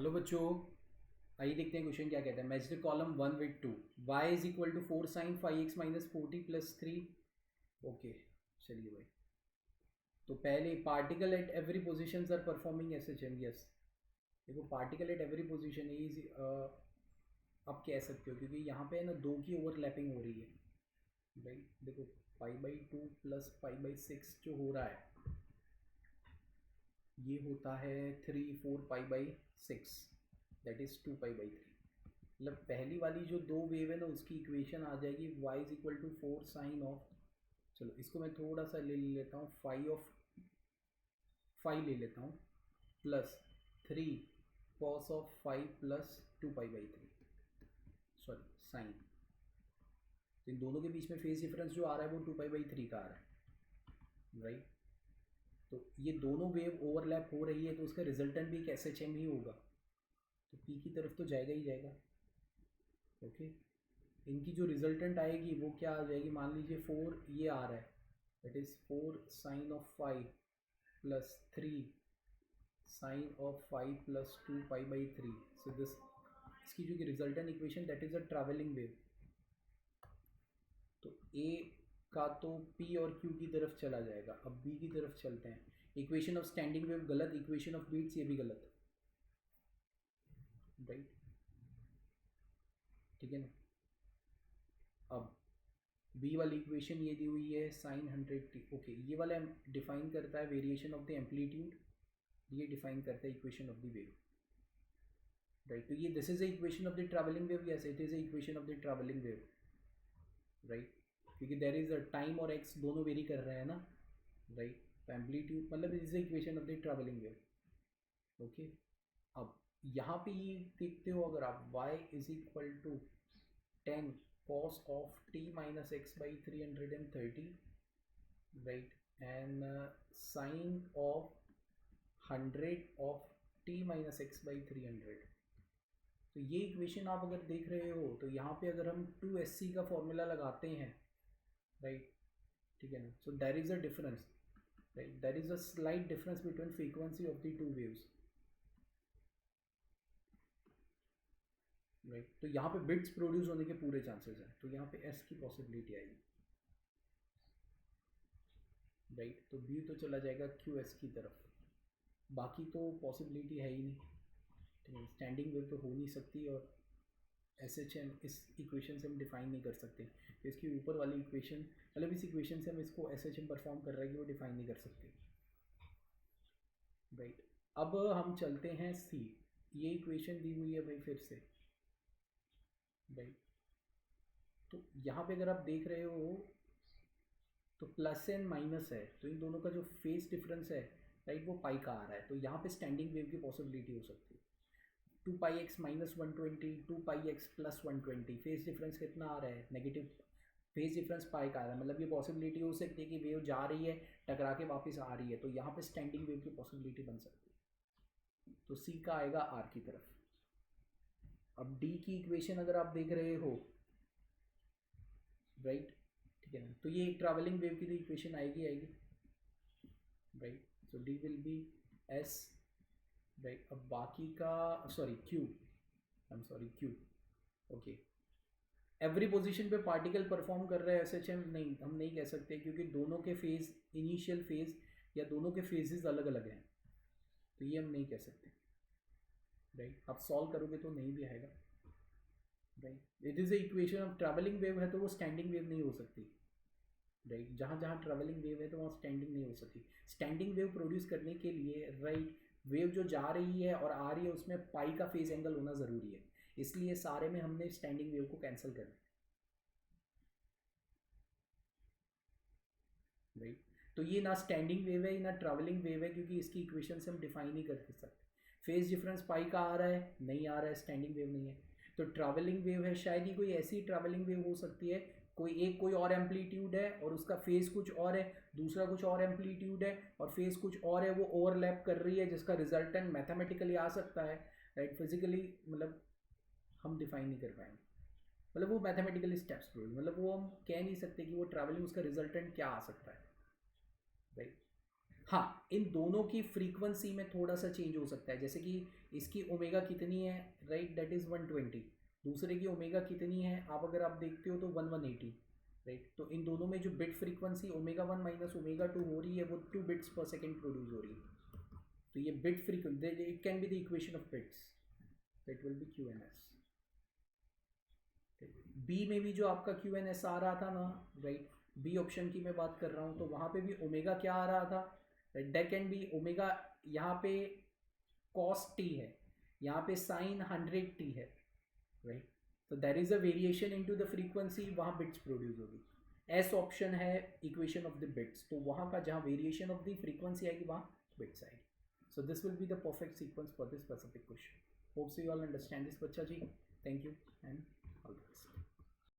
Hello बच्चों, आइए देखते हैं क्वेश्चन क्या कहता है। Match the column 1 with 2, Y is equal to 4 sine 5x minus 40 plus 3। Okay, चलिए भाई। तो पहले particle at every position are performing S H M. Yes, देखो particle at every position is आप कह सकते हो क्योंकि यहाँ पे है ना दो की ओवरलैपिंग हो रही है भाई। देखो pi by 2 plus pi by 6 जो हो रहा है ये होता है 3 4 pi by 6, that is 2 pi by 3। मतलब पहली वाली जो दो वेव है ना उसकी इक्वेशन आ जाएगी y is equal to 4 sine of, चलो इसको मैं थोड़ा सा ले लेता हूँ, फाइव ले लेता हूँ plus 3 cos of 5 plus 2 pi by 3, sorry sine. तो इन दोनों के बीच में फेज डिफरेंस जो आ रहा है वो 2 पाई बाई 3 का आ रहा है, राइट। तो ये दोनों वेव ओवरलैप हो रही है तो उसका रिजल्टेंट भी एक एस एच एम ही होगा, तो पी की तरफ तो जाएगा ही जाएगा। ओके, इनकी जो रिजल्टेंट आएगी वो क्या आ जाएगी, मान लीजिए 4 ये आ रहा है, that is 4 sine of 5 plus 3 sine of 5 plus 2 pi by 3। So this, इसकी जो resultant equation that is a travelling wave. तो ए का तो पी और क्यू की तरफ चला जाएगा। अब बी की तरफ चलते हैं। इक्वेशन ऑफ स्टैंडिंग वेव गलत, इक्वेशन ऑफ बीट्स ये भी गलत, राइट। ठीक है ना। अब बी वाली इक्वेशन ये दी हुई है साइन 100t। ओके, ये वाला डिफाइन करता है वेरिएशन ऑफ द एम्पलीट्यूड, ये डिफाइन करता है equation of the wave, right. तो ये this is the equation of the travelling wave. Yes, it is the equation of the travelling wave, right, क्योंकि देयर इज अ टाइम और x दोनों very कर रहे हैं ना, राइट। तो एम्पलीट्यूड मतलब is the equation of the travelling wave. Okay, अब यहाँ पे ये देखते हो अगर आप y is equal to 10 cos of t minus x by 330, right, and sine of 100 of t minus x by 300। तो ये इक्वेशन आप अगर देख रहे हो तो यहाँ पे अगर हम 2sc का फॉर्मूला लगाते हैं, राइट, ठीक है ना। So there is a difference, right, there is a slight difference between frequency of the two waves, right. तो यहाँ पे बिट्स प्रोड्यूस होने के पूरे चांसेस हैं, तो यहाँ पे एस की पॉसिबिलिटी आएगी, राइट। तो बी तो चला जाएगा क्यू एस की तरफ, बाकी तो पॉसिबिलिटी है ही नहीं, ठीक है। स्टैंडिंग वेव तो हो नहीं सकती और एस एच एम इस इक्वेशन से हम डिफाइन नहीं कर सकते। तो इसकी ऊपर वाली इक्वेशन, मतलब इस इक्वेशन से हम इसको एस एच एम परफॉर्म कर रहे हैं कि वो डिफाइन नहीं कर सकते, राइट। अब हम चलते हैं सी। ये इक्वेशन दी हुई है भाई फिर से, राइट। तो यहाँ पे अगर आप देख रहे हो तो प्लस एंड माइनस है, तो इन दोनों का जो फेस डिफरेंस है, राइट, वो पाई का आ रहा है। तो यहाँ पे स्टैंडिंग वेव की पॉसिबिलिटी हो सकती है 2 पाई एक्स माइनस 120, 2 पाई एक्स प्लस 120। फेस डिफरेंस कितना आ रहा है, नेगेटिव फेस डिफरेंस पाई का आ रहा है, मतलब ये पॉसिबिलिटी हो सकती है कि वेव जा रही है टकरा के वापस आ रही है, तो यहाँ पे स्टैंडिंग वेव की पॉसिबिलिटी बन सकती है। तो सी का आएगा आर की तरफ। अब डी की इक्वेशन अगर आप देख रहे हो, राइट, ठीक है ना, तो ये ट्रैवलिंग वेव की तो इक्वेशन आएगी, right. So D will be S, right. अब बाकी का, sorry Q, I am sorry Q. Okay, every position पे पार्टिकल परफॉर्म कर रहा है एस एच एम, नहीं, हम नहीं कह सकते क्योंकि दोनों के फेज, इनिशियल फेज या दोनों के फेजेस अलग अलग हैं, तो ये हम नहीं कह सकते, राइट। आप सॉल्व करोगे तो नहीं भी आएगा, right. It is a equation of travelling wave है तो वो स्टैंडिंग वेव नहीं हो सकती, राइट। जहाँ जहाँ ट्रैवलिंग वेव है तो वहाँ स्टैंडिंग नहीं हो सकती। स्टैंडिंग वेव प्रोड्यूस करने के लिए, राइट, वेव जो जा रही है और आ रही है उसमें पाई का फेज एंगल होना ज़रूरी है, इसलिए सारे में हमने स्टैंडिंग वेव को कैंसिल कर दिया, राइट। तो ये ना स्टैंडिंग वेव है ना ट्रैवलिंग वेव है, क्योंकि इसकी इक्वेशन से हम डिफाइन नहीं कर सकते। फेज डिफरेंस पाई का आ रहा है, नहीं आ रहा है, स्टैंडिंग वेव नहीं है। तो ट्रैवलिंग वेव है, शायद ही कोई ऐसी ट्रैवलिंग वेव हो सकती है, कोई और एम्पलीट्यूड है और उसका फेज कुछ और है, दूसरा कुछ और एम्पलीट्यूड है और फेज कुछ और है, वो ओवरलैप कर रही है, जिसका रिजल्टेंट मैथमेटिकली आ सकता है, राइट। फिजिकली मतलब हम डिफाइन नहीं कर पाएंगे, मतलब वो मैथमेटिकली स्टेप्स, मतलब वो हम कह नहीं सकते कि वो ट्रैवलिंग, उसका रिजल्टेंट क्या आ सकता है, राइट। हाँ, इन दोनों की फ्रीक्वेंसी में थोड़ा सा चेंज हो सकता है, जैसे कि इसकी ओमेगा कितनी है, राइट, दैट इज़ 120, दूसरे की ओमेगा कितनी है, आप अगर आप देखते हो तो 180, राइट। तो इन दोनों में जो beat frequency omega 1 minus omega 2 हो रही है वो 2 बिट्स पर सेकेंड प्रोड्यूस हो रही है। तो ये beat frequency, it can be the equation of beats, that will be Q N S. B में भी जो आपका क्यू एन एस आ रहा था ना, राइट, बी ऑप्शन की मैं बात कर रहा हूँ, तो वहाँ पे भी ओमेगा क्या आ रहा था, right, date can be omega, यहाँ पे कॉस टी है, यहाँ पे साइन 100t है, राइट। तो there is a variation in to the frequency, वहाँ बिट्स प्रोड्यूस होगी। एस ऑप्शन है इक्वेशन ऑफ द बिट्स, तो वहाँ का जहाँ वेरिएशन ऑफ द फ्रीक्वेंसी आएगी वहाँ बिट्स आएगी। So this will be the perfect sequence for this specific question. Hope so you all understand this बच्चा जी। Thank you and all the best.